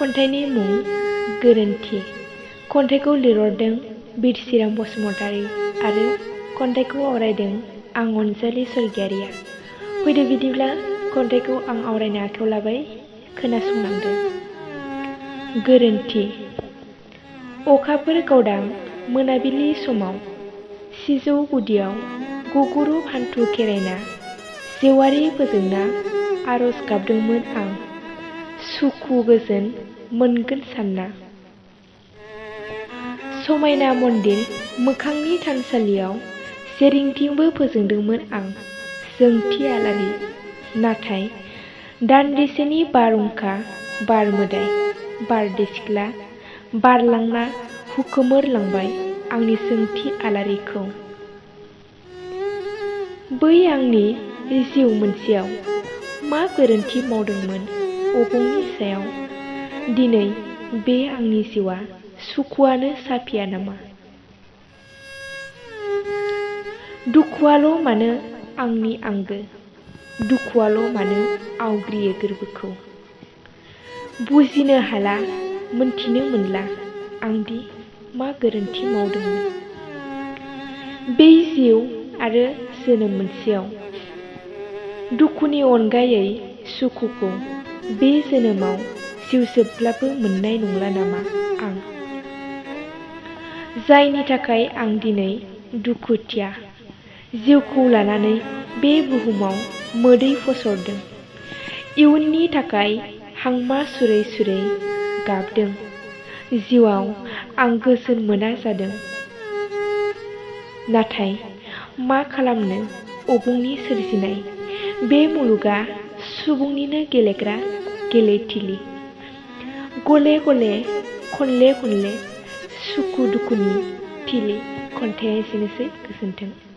खन्थाइनि मुं गोरोन्थि। खन्थाइखौ लिरहरदों बिरसिराम बसुमतारी आरो खन्थाइखौ आवरायदों आं अनजालि स्वर्गियारिया। फैदो बिदिब्ला खन्थाइखौ आं आवरायनो आखायाव लाबाय, खोनासंलांदो। गोरोन्थि। अखाफोर गावदां मोनाबिलि समाव सिजौ गुदियाव गुगुरु हान्थु खेरायना जेवारि फोजोंना आरज गाबदोंमोन आं सुखु गोजोन मोनगोन सानना। समायना मन्दिर मोखांनि थानसालियाव जेरिंथिंबो फोजोंदोंमोन आं जोंथि आलारि। नाथाय दान्दिसेनि बारहुंखा बार मोदाय बारदै सिख्ला बारलांना हुखोमोरलांबाय आंनि जोंथि आलारिखौ। बै आंनि जिउ मोनसेयाव मा गोरोन्थि मावदोंमोन अबंनि सायाव? दिनै बे आंनि जिउआ सुखुआनो साफिया नामा? दुखुआल' मानो आंनि आंगो, दुखुआल' मानो आवग्रियो गोरबोखौ। बुजिनो हाला मोनथिनो मोनला आंदि मा गोरोन्थि मावदोंमोन। बे जिउ आरो जोनोम मोनसेयाव दुखुनि अनगायै सुखुखौ बे जोनोमाव जिउ जोबब्लाबो मोननाय नंला नामा आं? जायनि थाखाय आं दिनै दुखुथिया जिउखौ लानानै बे बुहुमाव मोदै फसरदों। इयुननि थाखाय हांमा सुरै सुरै गाबदों। जिउआव आं गोजोन मोना जादों। नाथाय मा खालामनो अबंनि सोरजिनाय बे मुलुगा सुबुंनिनो गेलेग्रा गेलेथिलि। गले गले खनले खनले सुखु दुखुनि थिलि। खन्थाइया एसेनोसै, गोजोन्थों।